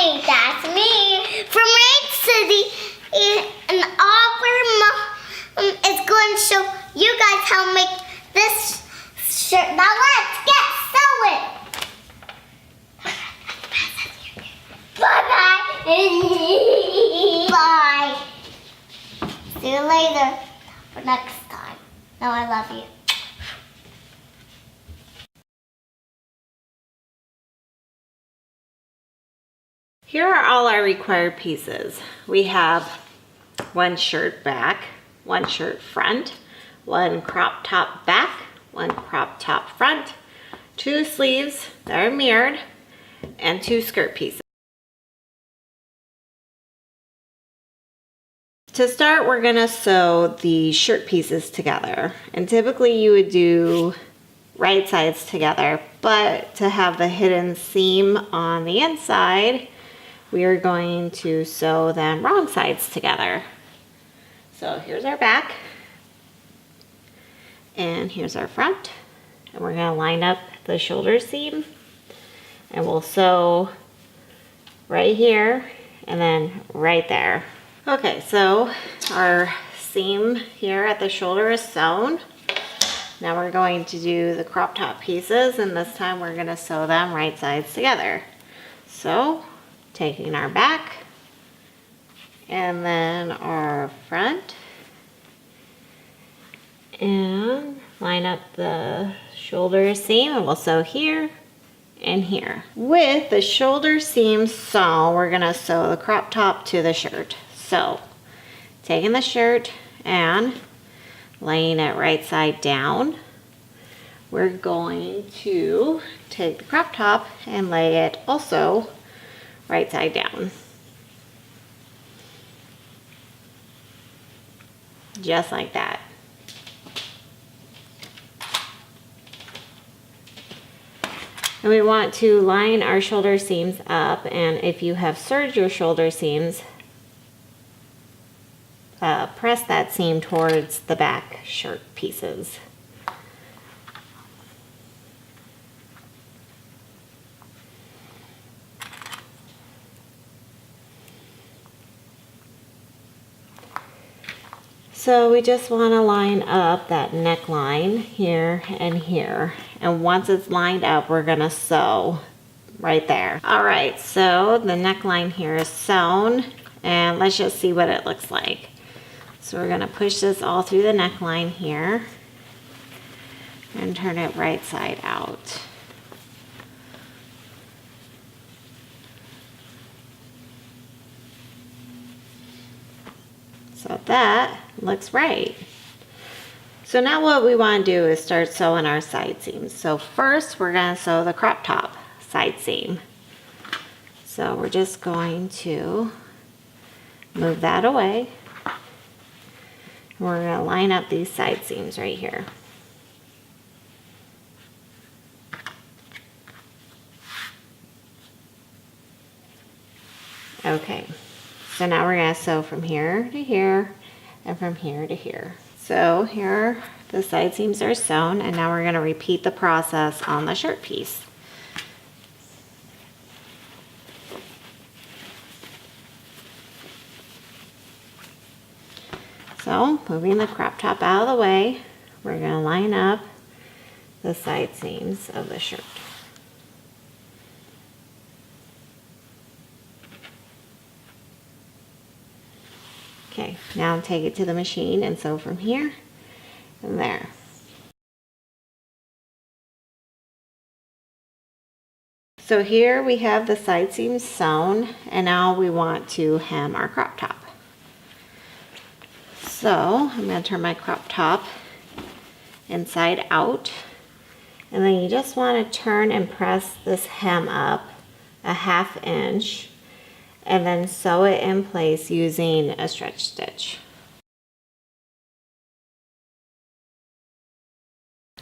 morning, that's me from Rain City, and all we're is going to show you guys how to make this shirt. Now let's get sewing. Bye bye. Bye. See you later for next time. Now I love you. Here are all our required pieces. We have one shirt back, one shirt front, one crop top back, one crop top front, two sleeves that are mirrored, and two skirt pieces. To start, we're gonna sew the shirt pieces together. And typically you would do right sides together, but to have the hidden seam on the inside, we are going to sew them wrong sides together. So here's our back, and here's our front, and we're gonna line up the shoulder seam, and we'll sew right here and then right there. Okay, so our seam here at the shoulder is sewn. Now we're going to do the crop top pieces, and this time we're gonna sew them right sides together. So taking our back and then our front, and line up the shoulder seam, and we'll sew here and here. With the shoulder seam sewn, we're gonna sew the crop top to the shirt. So taking the shirt and laying it right side down, we're going to take the crop top and lay it also right side down. Just like that. And we want to line our shoulder seams up, and if you have serged your shoulder seams, press that seam towards the back shirt pieces. So we just want to line up that neckline here and here. And once it's lined up, we're going to sew right there. All right, so the neckline here is sewn, and let's just see what it looks like. So we're going to push this all through the neckline here and turn it right side out. So that looks right. So now what we want to do is start sewing our side seams. So first we're going to sew the crop top side seam. So we're just going to move that away. We're going to line up these side seams right here. Okay, so now we're going to sew from here to here and from here to here. So here the side seams are sewn, and now we're going to repeat the process on the shirt piece. So moving the crop top out of the way, we're going to line up the side seams of the shirt. Okay, now take it to the machine and sew from here and there. So here we have the side seams sewn, and now we want to hem our crop top. So I'm going to turn my crop top inside out, and then you just want to turn and press this hem up a 1/2 inch, and then sew it in place using a stretch stitch.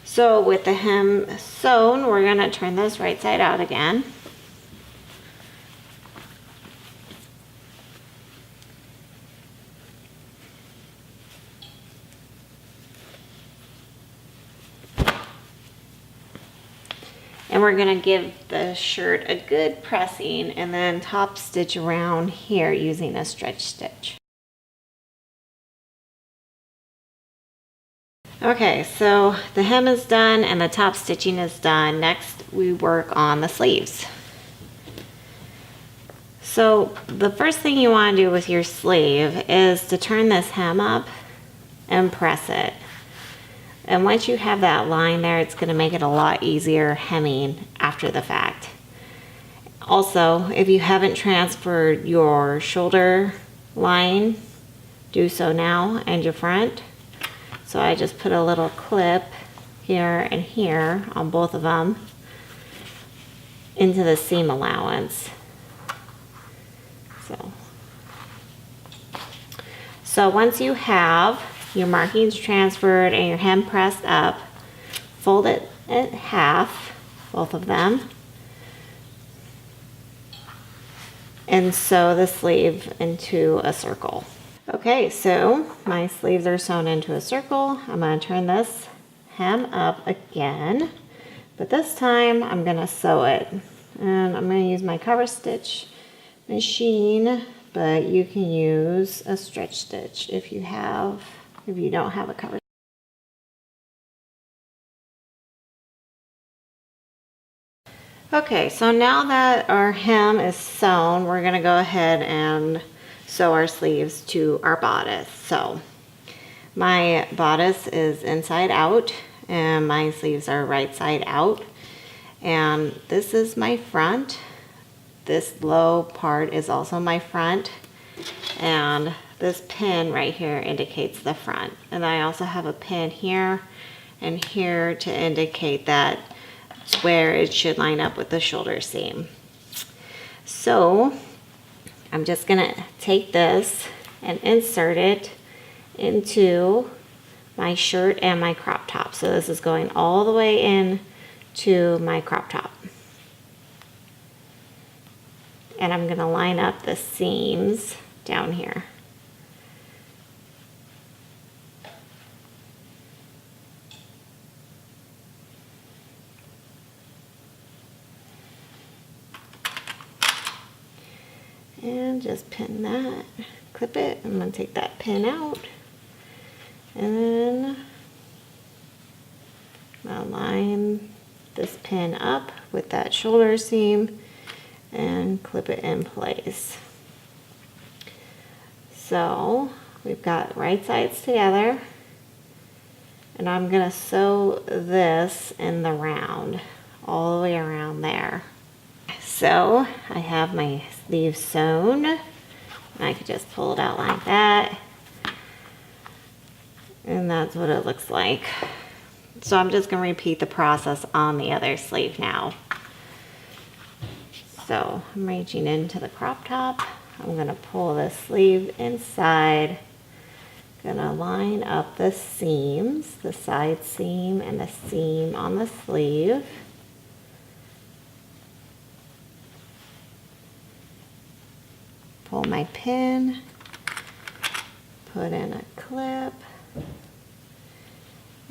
So with the hem sewn, we're going to turn this right side out again. And we're gonna give the shirt a good pressing and then top stitch around here using a stretch stitch. Okay, so the hem is done and the top stitching is done. Next, we work on the sleeves. So the first thing you want to do with your sleeve is to turn this hem up and press it. And once you have that line there, it's going to make it a lot easier hemming after the fact. Also, if you haven't transferred your shoulder line, do so now, and your front. So I just put a little clip here and here on both of them into the seam allowance. So once you have your markings transferred and your hem pressed up, fold it in half, both of them, and sew the sleeve into a circle. Okay, so my sleeves are sewn into a circle. I'm going to turn this hem up again, but this time I'm going to sew it. And I'm going to use my cover stitch machine, but you can use a stretch stitch if you don't have a cover. Okay, so now that our hem is sewn, we're going to go ahead and sew our sleeves to our bodice. So my bodice is inside out and my sleeves are right side out, and this is my front. This low part is also my front, and this pin right here indicates the front. And I also have a pin here and here to indicate that it's where it should line up with the shoulder seam. So I'm just gonna take this and insert it into my shirt and my crop top. So this is going all the way in to my crop top. And I'm gonna line up the seams down here. And just pin that, clip it. I'm gonna take that pin out, and then I'll line this pin up with that shoulder seam and clip it in place. So we've got right sides together, and I'm gonna sew this in the round all the way around there. So I have my sleeve sewn, and I could just pull it out like that, and that's what it looks like. So I'm just gonna repeat the process on the other sleeve now. So I'm reaching into the crop top. I'm gonna pull the sleeve inside, gonna line up the seams, the side seam and the seam on the sleeve. Pull my pin, put in a clip,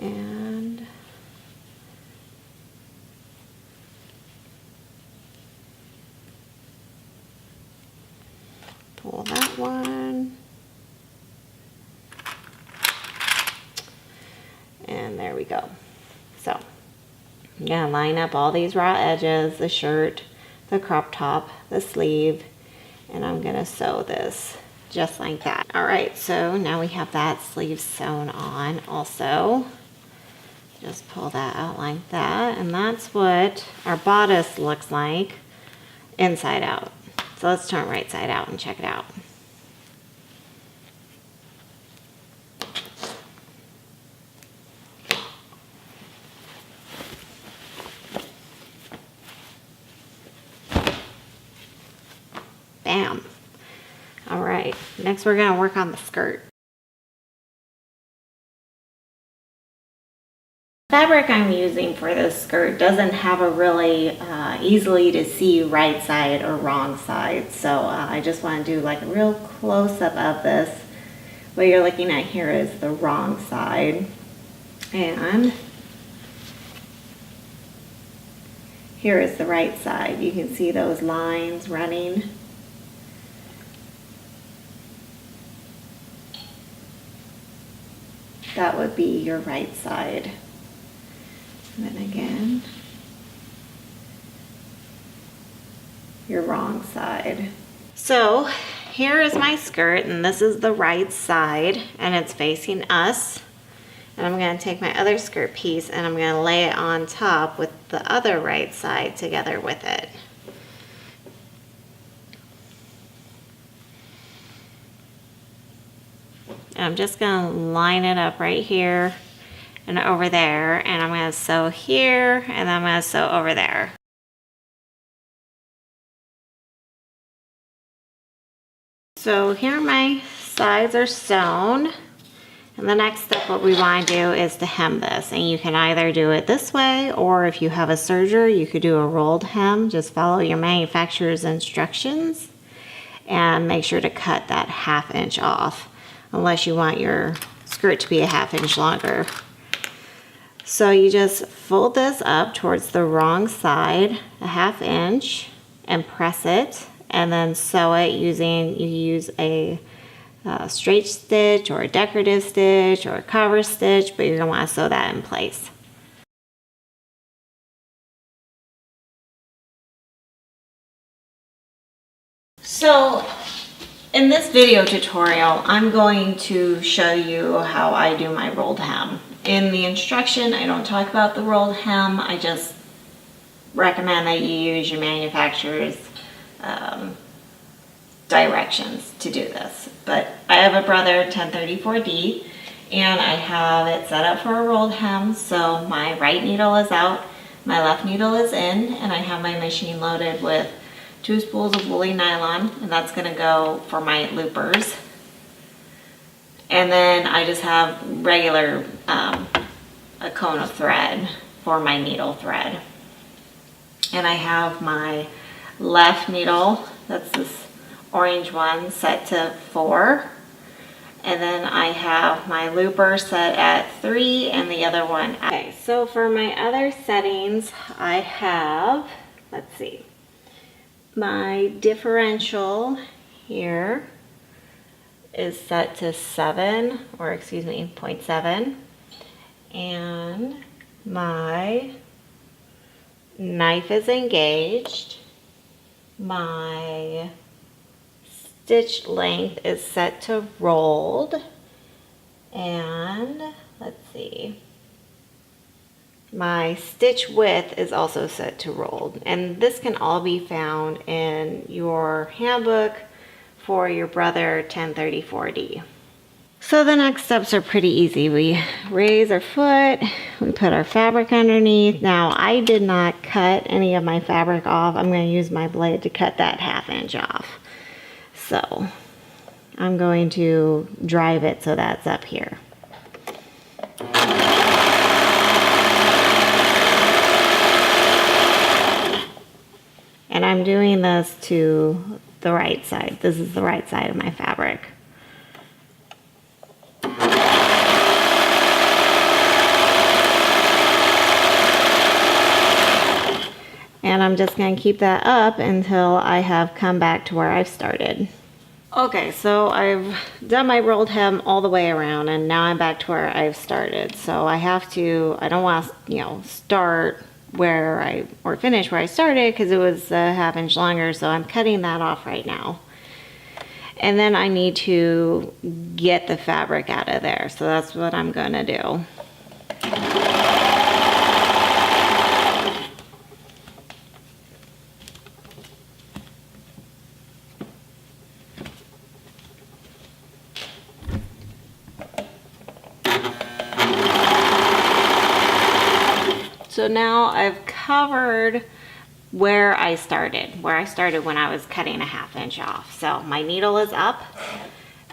and pull that one, and there we go. So I'm gonna line up all these raw edges, the shirt, the crop top, the sleeve, and I'm gonna sew this just like that. All right, so now we have that sleeve sewn on also. Just pull that out like that, and that's what our bodice looks like inside out. So let's turn right side out and check it out. Bam. All right, next we're gonna work on the skirt. The fabric I'm using for this skirt doesn't have a really easily to see right side or wrong side, so I just want to do like a real close-up of this. What you're looking at here is the wrong side, and here is the right side. You can see those lines running. That would be your right side. And then again, your wrong side. So here is my skirt, and this is the right side, and it's facing us. And I'm going to take my other skirt piece and I'm going to lay it on top with the other right side together with it. And I'm just going to line it up right here and over there, and I'm going to sew here and then I'm going to sew over there. So here my sides are sewn. And the next step, what we want to do is to hem this. And you can either do it this way, or if you have a serger, you could do a rolled hem. Just follow your manufacturer's instructions and make sure to cut that 1/2 inch off, unless you want your skirt to be a 1/2 inch longer. So you just fold this up towards the wrong side, a 1/2 inch, and press it, and then sew it using, you use a straight stitch or a decorative stitch or a cover stitch, but you're going to want to sew that in place. So in this video tutorial, I'm going to show you how I do my rolled hem. In the instruction, I don't talk about the rolled hem. I just recommend that you use your manufacturer's directions to do this. But I have a Brother 1034D, and I have it set up for a rolled hem. So my right needle is out, my left needle is in, and I have my machine loaded with 2 spools of woolly nylon, and that's going to go for my loopers. And then I just have regular a cone of thread for my needle thread. And I have my left needle, that's this orange one, set to 4, and then I have my looper set at 3 and the other one. Okay, so for my other settings, I have, let's see, my differential here is set to 7, or excuse me, 0.7, and my knife is engaged. My stitch length is set to rolled, and let's see, my stitch width is also set to rolled, and this can all be found in your handbook for your Brother 1034D. So the next steps are pretty easy. We raise our foot, we put our fabric underneath. Now I did not cut any of my fabric off. I'm going to use my blade to cut that 1/2 inch off. So I'm going to drive it so that's up here. And I'm doing this to the right side. This is the right side of my fabric. And I'm just going to keep that up until I have come back to where I've started. Okay, so I've done my rolled hem all the way around, and now I'm back to where I've started. So I have to, I don't want to, start where or finish where I started, because it was a 1/2 inch longer, so I'm cutting that off right now. And then I need to get the fabric out of there, so that's what I'm going to do. So now I've covered where I started when I was cutting a 1/2 inch off. So my needle is up,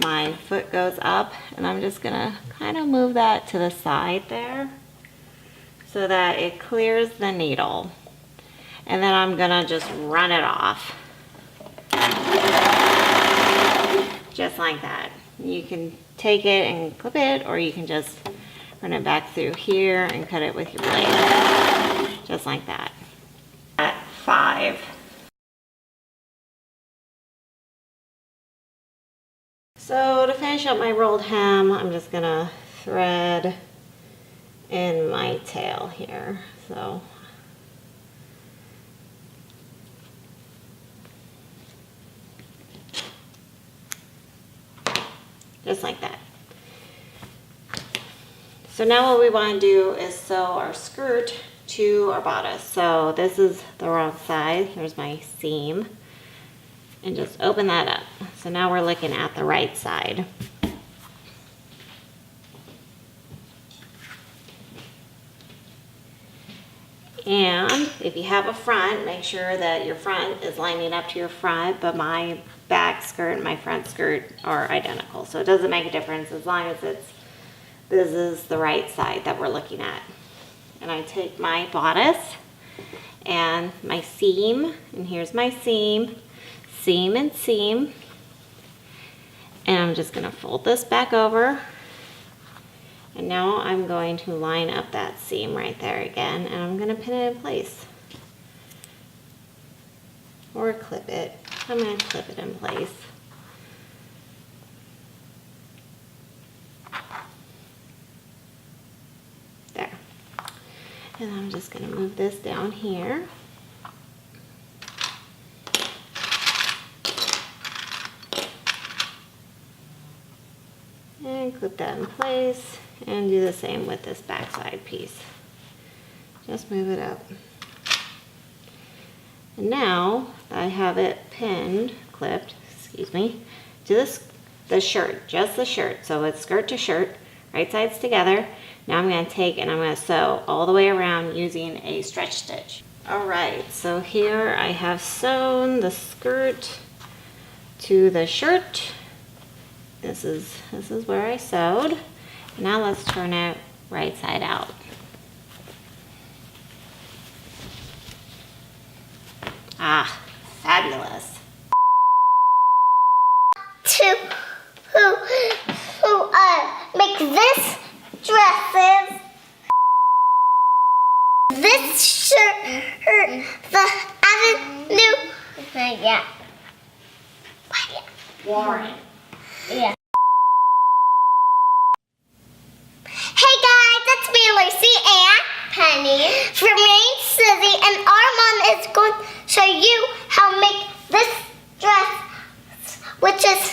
my foot goes up, and I'm just gonna kind of move that to the side there so that it clears the needle. And then I'm gonna just run it off. Just like that. You can take it and clip it, or you can just run it back through here and cut it with your blade. Just like that. 5. So to finish up my rolled hem, I'm just gonna thread in my tail here. So just like that. So now what we want to do is sew our skirt to our bodice. So this is the wrong side. Here's my seam. And just open that up. So now we're looking at the right side. And if you have a front, make sure that your front is lining up to your front, but my back skirt and my front skirt are identical. So it doesn't make a difference as long as this is the right side that we're looking at. And I take my bodice and my seam, and here's my seam, seam and seam, and I'm just going to fold this back over, and now I'm going to line up that seam right there again, and I'm going to pin it in place or clip it. I'm going to clip it in place. There. And I'm just going to move this down here. And clip that in place and do the same with this backside piece. Just move it up. And now I have it pinned, clipped, excuse me, to the shirt, just the shirt. So it's skirt to shirt, right sides together. Now I'm going to take and I'm going to sew all the way around using a stretch stitch. All right, so here I have sewn the skirt to the shirt. This is where I sewed. Now let's turn it right side out. Ah, fabulous. To who make this dresses, this shirt, the avenue. Yeah. Warren. Yeah. Hey guys, it's me, Lucy and Penny from Rain City, and our mom is going to show you how to make this dress, which is